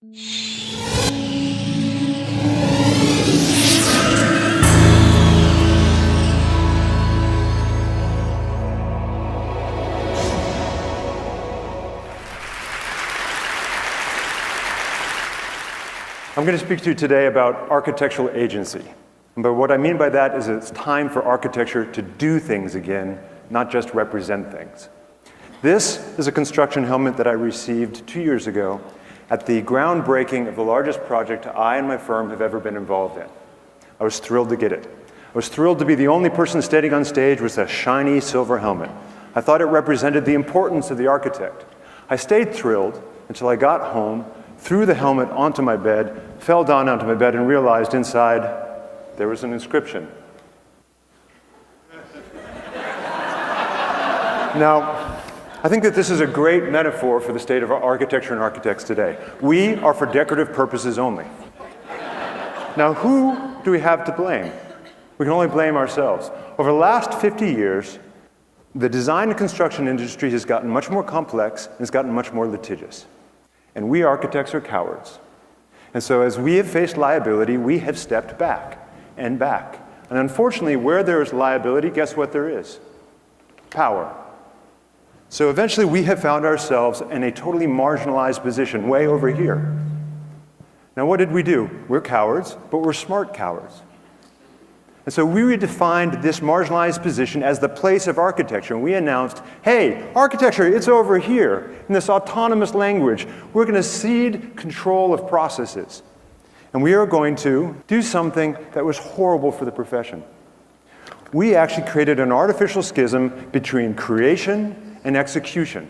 I'm going to speak to you today about architectural agency. But what I mean by that is it's time for architecture to do things again, not just represent things. This is a construction helmet that I received 2 years ago at the groundbreaking of the largest project I and my firm have ever been involved in. I was thrilled to get it. I was thrilled to be the only person standing on stage with a shiny silver helmet. I thought it represented the importance of the architect. I stayed thrilled until I got home, threw the helmet onto my bed, fell down onto my bed, and realized inside there was an inscription. Now, I think that this is a great metaphor for the state of our architecture and architects today. We are for decorative purposes only. Now, who do we have to blame? We can only blame ourselves. Over the last 50 years, the design and construction industry has gotten much more complex and has gotten much more litigious. And we architects are cowards. And so as we have faced liability, we have stepped back and back. And unfortunately, where there is liability, guess what there is? Power. So eventually we have found ourselves in a totally marginalized position, way over here. Now what did we do? We're cowards, but we're smart cowards. And so we redefined this marginalized position as the place of architecture. And we announced, hey, architecture, it's over here. In this autonomous language, we're going to cede control of processes. And we are going to do something that was horrible for the profession. We actually created an artificial schism between creation and execution.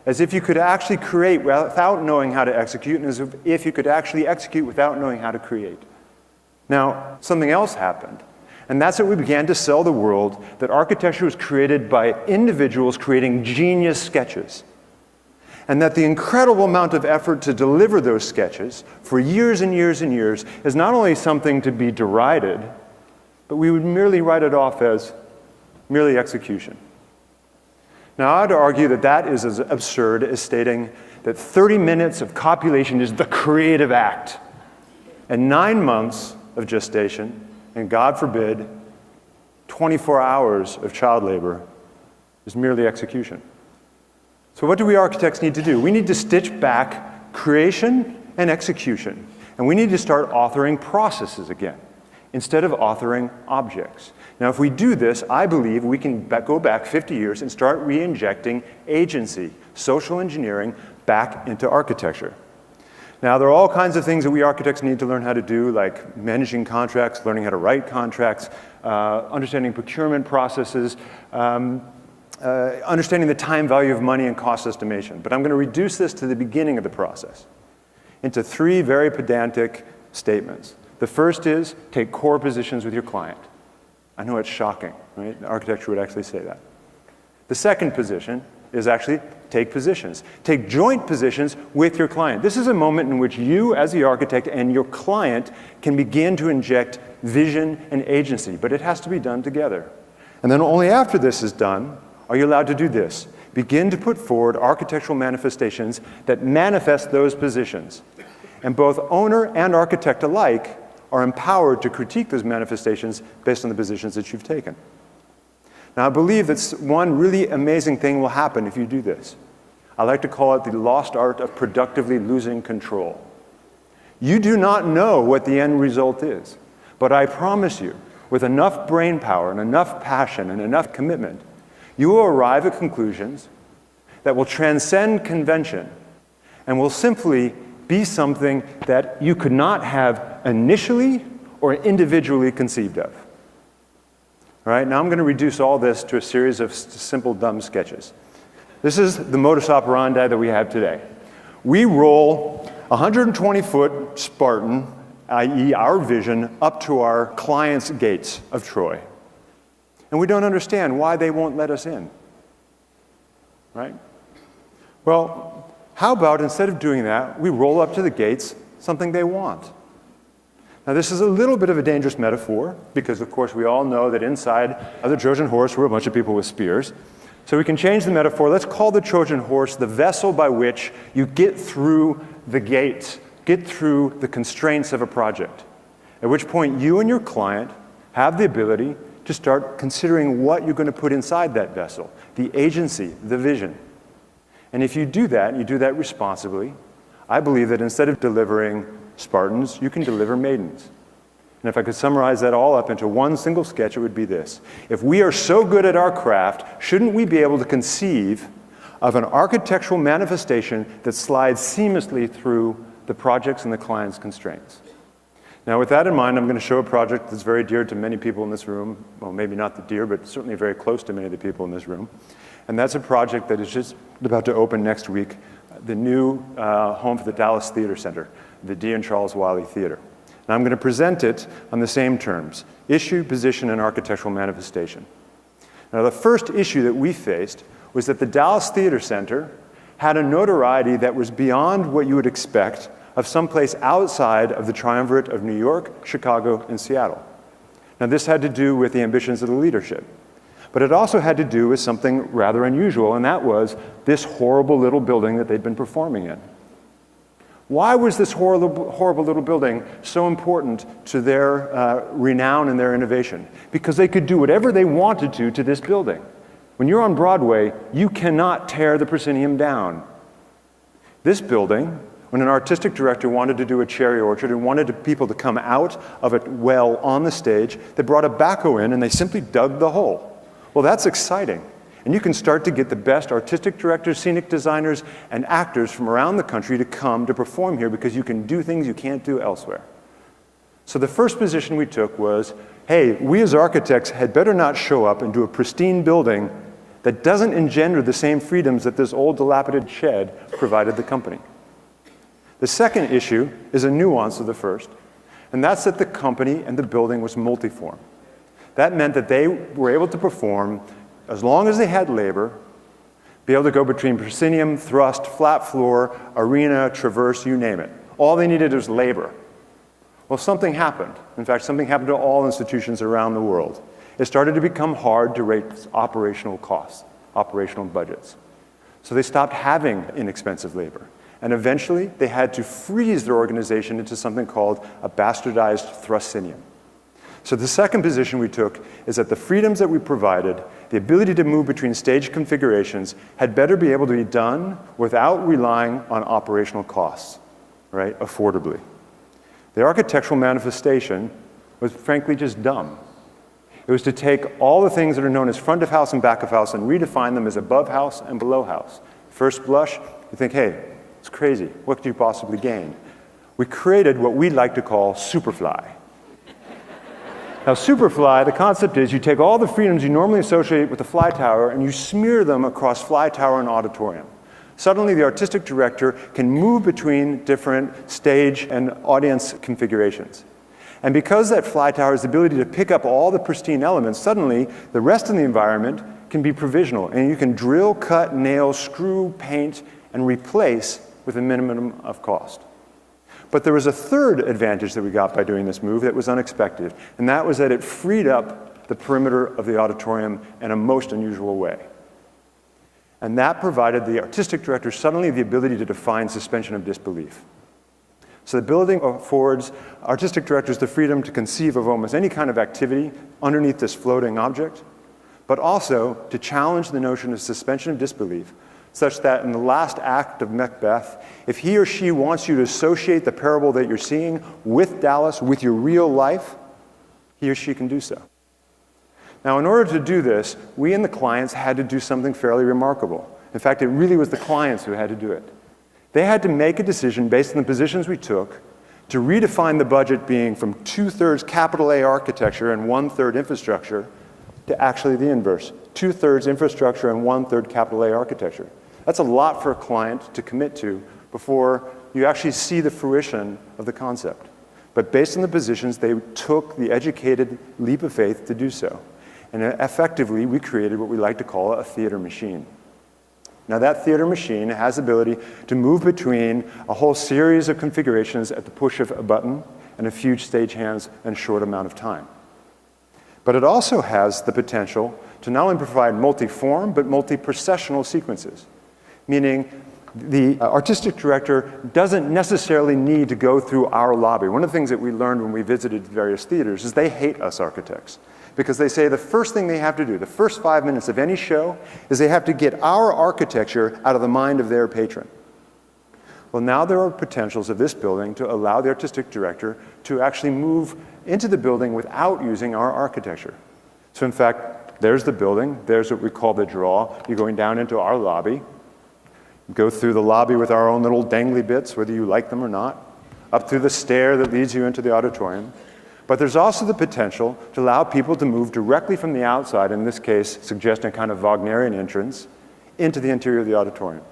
As if you could actually create without knowing how to execute, and as if you could actually execute without knowing how to create. Now, something else happened, and that's that we began to sell the world that architecture was created by individuals creating genius sketches, and that the incredible amount of effort to deliver those sketches for years and years and years is not only something to be derided, but we would merely write it off as merely execution. Now, I would argue that that is as absurd as stating that 30 minutes of copulation is the creative act, and 9 months of gestation, and God forbid, 24 hours of child labor is merely execution. So what do we architects need to do? We need to stitch back creation and execution, and we need to start authoring processes again, instead of authoring objects. Now, if we do this, I believe we can go back 50 years and start re-injecting agency, social engineering, back into architecture. Now, there are all kinds of things that we architects need to learn how to do, like managing contracts, learning how to write contracts, understanding procurement processes, understanding the time value of money and cost estimation. But I'm going to reduce this to the beginning of the process into 3 very pedantic statements. The first is take core positions with your client. I know it's shocking, right? Architecture would actually say that. The second position is actually take positions. Take joint positions with your client. This is a moment in which you, as the architect, and your client can begin to inject vision and agency, but it has to be done together. And then only after this is done are you allowed to do this. Begin to put forward architectural manifestations that manifest those positions. And both owner and architect alike are empowered to critique those manifestations based on the positions that you've taken. Now, I believe that one really amazing thing will happen if you do this. I like to call it the lost art of productively losing control. You do not know what the end result is, but I promise you, with enough brain power and enough passion and enough commitment, you will arrive at conclusions that will transcend convention and will simply be something that you could not have initially or individually conceived of. All right, now I'm going to reduce all this to a series of simple, dumb sketches. This is the modus operandi that we have today. We roll a 120-foot Spartan, i.e. our vision, up to our client's gates of Troy. And we don't understand why they won't let us in. Right? Well, how about instead of doing that, we roll up to the gates something they want? Now, this is a little bit of a dangerous metaphor because, of course, we all know that inside of the Trojan horse were a bunch of people with spears. So we can change the metaphor. Let's call the Trojan horse the vessel by which you get through the gates, get through the constraints of a project, at which point you and your client have the ability to start considering what you're going to put inside that vessel, the agency, the vision. And if you do that responsibly, I believe that instead of delivering Spartans, you can deliver maidens. And if I could summarize that all up into one single sketch, it would be this. If we are so good at our craft, shouldn't we be able to conceive of an architectural manifestation that slides seamlessly through the projects and the client's constraints? Now, with that in mind, I'm going to show a project that's very dear to many people in this room. Well, maybe not the dear, but certainly very close to many of the people in this room. And that's a project that is just about to open next week, the new home for the Dallas Theater Center, the D. and Charles Wiley Theater. And I'm going to present it on the same terms: issue, position, and architectural manifestation. Now, the first issue that we faced was that the Dallas Theater Center had a notoriety that was beyond what you would expect of someplace outside of the triumvirate of New York, Chicago, and Seattle. Now, this had to do with the ambitions of the leadership. But it also had to do with something rather unusual, and that was this horrible little building that they'd been performing in. Why was this horrible little building so important to their renown and their innovation? Because they could do whatever they wanted to this building. When you're on Broadway, you cannot tear the proscenium down. This building, when an artistic director wanted to do a cherry orchard and wanted people to come out of it well on the stage, they brought a backhoe in and they simply dug the hole. Well, that's exciting. And you can start to get the best artistic directors, scenic designers, and actors from around the country to come to perform here because you can do things you can't do elsewhere. So the first position we took was, hey, we as architects had better not show up and do a pristine building that doesn't engender the same freedoms that this old dilapidated shed provided the company. The second issue is a nuance of the first, and that's that the company and the building was multiform. That meant that they were able to perform, as long as they had labor, be able to go between proscenium, thrust, flat floor, arena, traverse, you name it. All they needed was labor. Well, something happened. In fact, something happened to all institutions around the world. It started to become hard to rate operational costs, operational budgets. So they stopped having inexpensive labor. And eventually, they had to freeze their organization into something called a bastardized thrustinium. So the second position we took is that the freedoms that we provided, the ability to move between stage configurations, had better be able to be done without relying on operational costs, right, affordably. The architectural manifestation was frankly just dumb. It was to take all the things that are known as front of house and back of house and redefine them as above house and below house. First blush, you think, hey, it's crazy. What could you possibly gain? We created what we like to call Superfly. Now, Superfly, the concept is you take all the freedoms you normally associate with the fly tower and you smear them across fly tower and auditorium. Suddenly, the artistic director can move between different stage and audience configurations. And because that fly tower has the ability to pick up all the pristine elements, suddenly the rest of the environment can be provisional. And you can drill, cut, nail, screw, paint, and replace with a minimum of cost. But there was a third advantage that we got by doing this move that was unexpected, and that was that it freed up the perimeter of the auditorium in a most unusual way. And that provided the artistic director suddenly the ability to define suspension of disbelief. So the building affords artistic directors the freedom to conceive of almost any kind of activity underneath this floating object, but also to challenge the notion of suspension of disbelief, such that in the last act of Macbeth, if he or she wants you to associate the parable that you're seeing with Dallas, with your real life, he or she can do so. Now, in order to do this, we and the clients had to do something fairly remarkable. In fact, it really was the clients who had to do it. They had to make a decision based on the positions we took to redefine the budget being from 2/3 capital A architecture and 1/3 infrastructure to actually the inverse, 2/3 infrastructure and 1/3 capital A architecture. That's a lot for a client to commit to before you actually see the fruition of the concept. But based on the positions, they took the educated leap of faith to do so. And effectively, we created what we like to call a theater machine. Now, that theater machine has the ability to move between a whole series of configurations at the push of a button and a few stagehands in a short amount of time. But it also has the potential to not only provide multi-form, but multi-processional sequences, meaning The artistic director doesn't necessarily need to go through our lobby. One of the things that we learned when we visited various theaters is they hate us architects, because they say the first thing they have to do, the first 5 minutes of any show, is they have to get our architecture out of the mind of their patron. Well, now there are potentials of this building to allow the artistic director to actually move into the building without using our architecture. So in fact, there's the building, there's what we call the draw. You're going down into our lobby. Go through the lobby with our own little dangly bits, whether you like them or not, up through the stair that leads you into the auditorium. But there's also the potential to allow people to move directly from the outside, in this case, suggesting a kind of Wagnerian entrance, into the interior of the auditorium.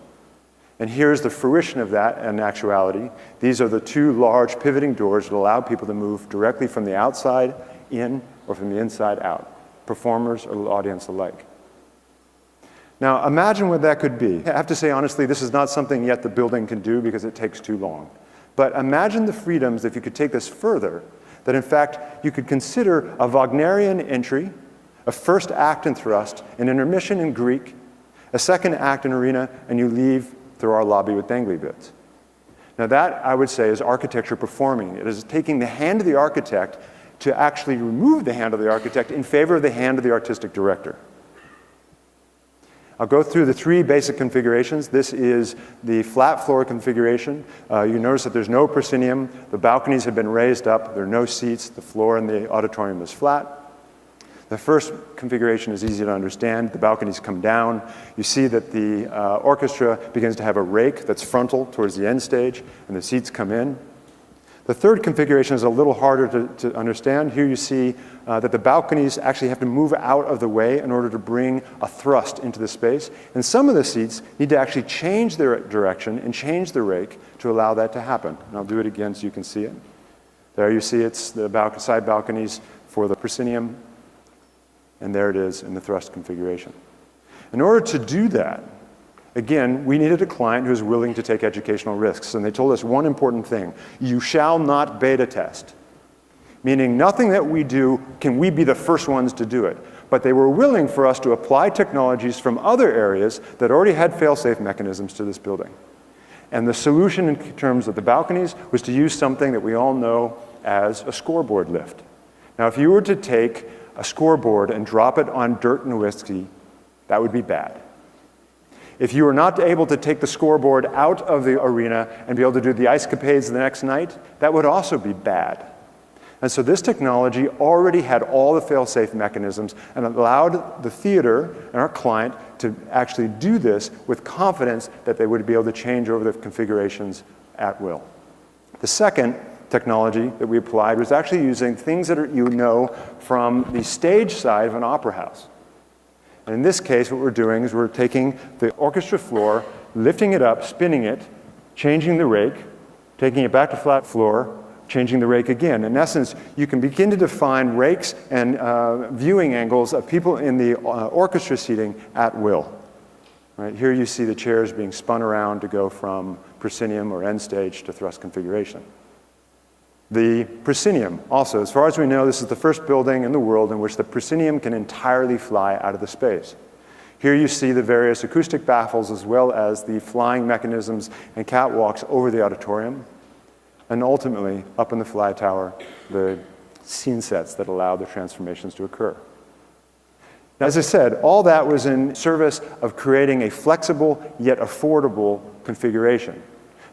And here's the fruition of that in actuality. These are the two large pivoting doors that allow people to move directly from the outside in or from the inside out, performers or audience alike. Now, imagine what that could be. I have to say, honestly, this is not something yet the building can do because it takes too long. But imagine the freedoms if you could take this further, that in fact, you could consider a Wagnerian entry, a first act in thrust, an intermission in Greek, a second act in arena, and you leave through our lobby with dangly bits. Now that, I would say, is architecture performing. It is taking the hand of the architect to actually remove the hand of the architect in favor of the hand of the artistic director. I'll go through the three basic configurations. This is the flat floor configuration. You notice that there's no proscenium. The balconies have been raised up. There are no seats. The floor in the auditorium is flat. The first configuration is easy to understand. The balconies come down. You see that the orchestra begins to have a rake that's frontal towards the end stage, and the seats come in. The third configuration is a little harder to understand. Here you see that the balconies actually have to move out of the way in order to bring a thrust into the space. And some of the seats need to actually change their direction and change the rake to allow that to happen. And I'll do it again so you can see it. There you see it's the side balconies for the proscenium. And there it is in the thrust configuration. In order to do that, again, we needed a client who was willing to take educational risks. And they told us one important thing: you shall not beta test. Meaning nothing that we do can we be the first ones to do it. But they were willing for us to apply technologies from other areas that already had fail-safe mechanisms to this building. And the solution in terms of the balconies was to use something that we all know as a scoreboard lift. Now, if you were to take a scoreboard and drop it on dirt and whiskey, that would be bad. If you were not able to take the scoreboard out of the arena and be able to do the ice capades the next night, that would also be bad. And so this technology already had all the fail-safe mechanisms and allowed the theater and our client to actually do this with confidence that they would be able to change over the configurations at will. The second technology that we applied was actually using things that you know from the stage side of an opera house. And in this case, what we're doing is we're taking the orchestra floor, lifting it up, spinning it, changing the rake, taking it back to flat floor, changing the rake again. In essence, you can begin to define rakes and viewing angles of people in the orchestra seating at will. Right? Here you see the chairs being spun around to go from proscenium or end stage to thrust configuration. The proscenium, also, as far as we know, this is the first building in the world in which the proscenium can entirely fly out of the space. Here you see the various acoustic baffles as well as the flying mechanisms and catwalks over the auditorium. And ultimately, up in the fly tower, the scene sets that allow the transformations to occur. Now, as I said, all that was in service of creating a flexible yet affordable configuration.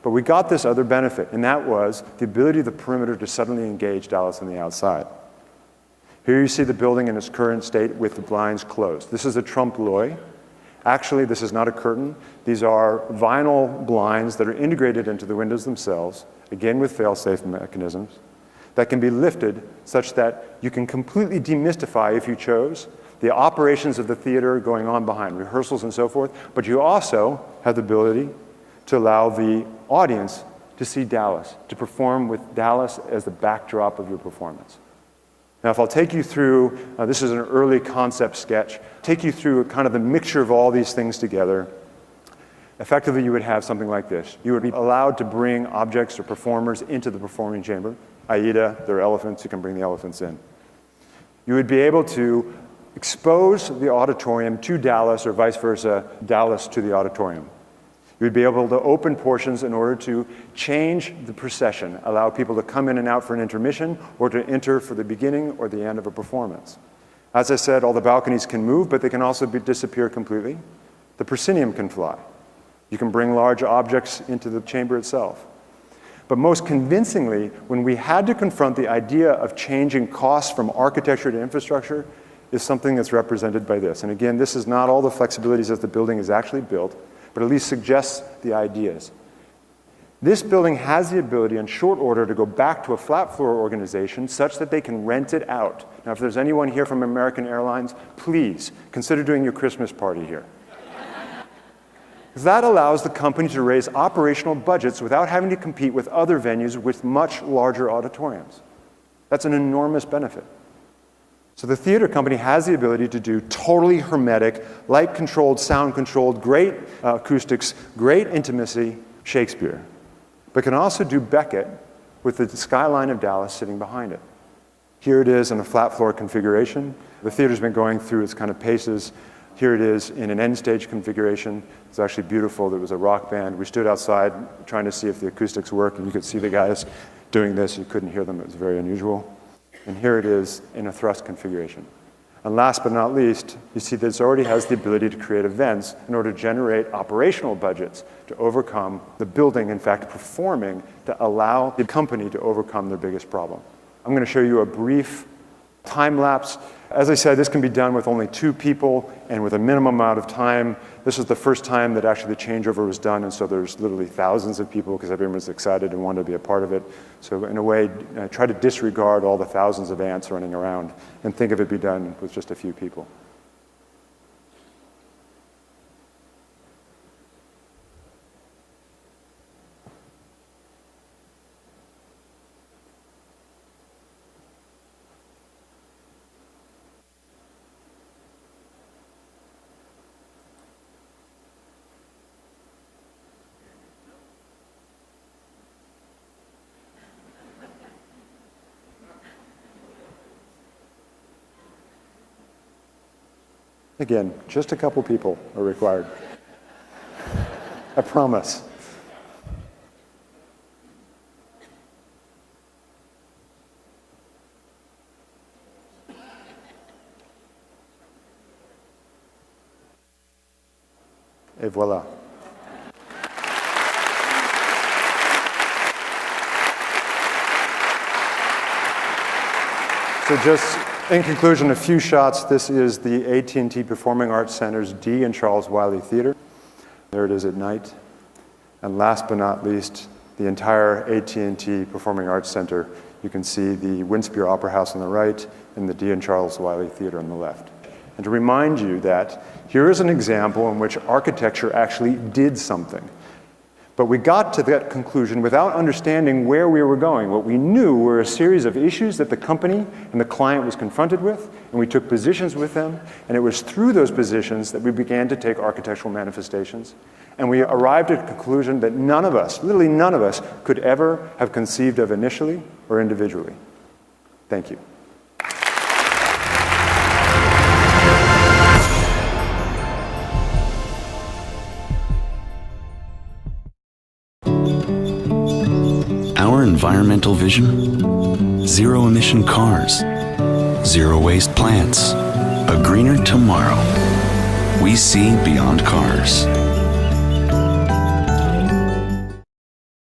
But we got this other benefit, and that was the ability of the perimeter to suddenly engage Dallas on the outside. Here you see the building in its current state with the blinds closed. This is a trompe-l'oeil. Actually, this is not a curtain. These are vinyl blinds that are integrated into the windows themselves, again with fail-safe mechanisms, that can be lifted such that you can completely demystify, if you chose, the operations of the theater going on behind, rehearsals and so forth, but you also have the ability to allow the audience to see Dallas, to perform with Dallas as the backdrop of your performance. Now, if I'll take you through, this is an early concept sketch, take you through kind of the mixture of all these things together, effectively you would have something like this. You would be allowed to bring objects or performers into the performing chamber. Aida, there are elephants, you can bring the elephants in. You would be able to expose the auditorium to Dallas or vice versa, Dallas to the auditorium. We'd be able to open portions in order to change the procession, allow people to come in and out for an intermission or to enter for the beginning or the end of a performance. As I said, all the balconies can move, but they can also disappear completely. The proscenium can fly. You can bring large objects into the chamber itself. But most convincingly, when we had to confront the idea of changing costs from architecture to infrastructure, is something that's represented by this. And again, this is not all the flexibilities as the building is actually built, but at least suggests the ideas. This building has the ability in short order to go back to a flat floor organization such that they can rent it out. Now, if there's anyone here from American Airlines, please consider doing your Christmas party here. That allows the company to raise operational budgets without having to compete with other venues with much larger auditoriums. That's an enormous benefit. So the theater company has the ability to do totally hermetic, light-controlled, sound-controlled, great acoustics, great intimacy Shakespeare, but can also do Beckett with the skyline of Dallas sitting behind it. Here it is in a flat floor configuration. The theater's been going through its kind of paces. Here it is in an end stage configuration. It's actually beautiful. There was a rock band. We stood outside trying to see if the acoustics work, and you could see the guys doing this. You couldn't hear them. It was very unusual. And here it is in a thrust configuration. And last but not least, you see this already has the ability to create events in order to generate operational budgets to overcome the building, in fact, performing to allow the company to overcome their biggest problem. I'm going to show you a brief time lapse. As I said, this can be done with only 2 people and with a minimum amount of time. This is the first time that actually the changeover was done, and so there's literally thousands of people because everyone was excited and wanted to be a part of it. So in a way, try to disregard all the thousands of ants running around and think of it be done with just a few people. Again, just a couple people are required. I promise. Et voilà. So just in conclusion, a few shots. This is the AT&T Performing Arts Center's Dee and Charles Wiley Theater. There it is at night. And last but not least, the entire AT&T Performing Arts Center. You can see the Winspear Opera House on the right and the Dee and Charles Wiley Theater on the left. And to remind you that here is an example in which architecture actually did something. But we got to that conclusion without understanding where we were going. What we knew were a series of issues that the company and the client was confronted with, and we took positions with them, and it was through those positions that we began to take architectural manifestations. And we arrived at a conclusion that none of us, literally none of us, could ever have conceived of initially or individually. Thank you. Our environmental vision: zero emission cars, zero waste plants, a greener tomorrow. We see beyond cars.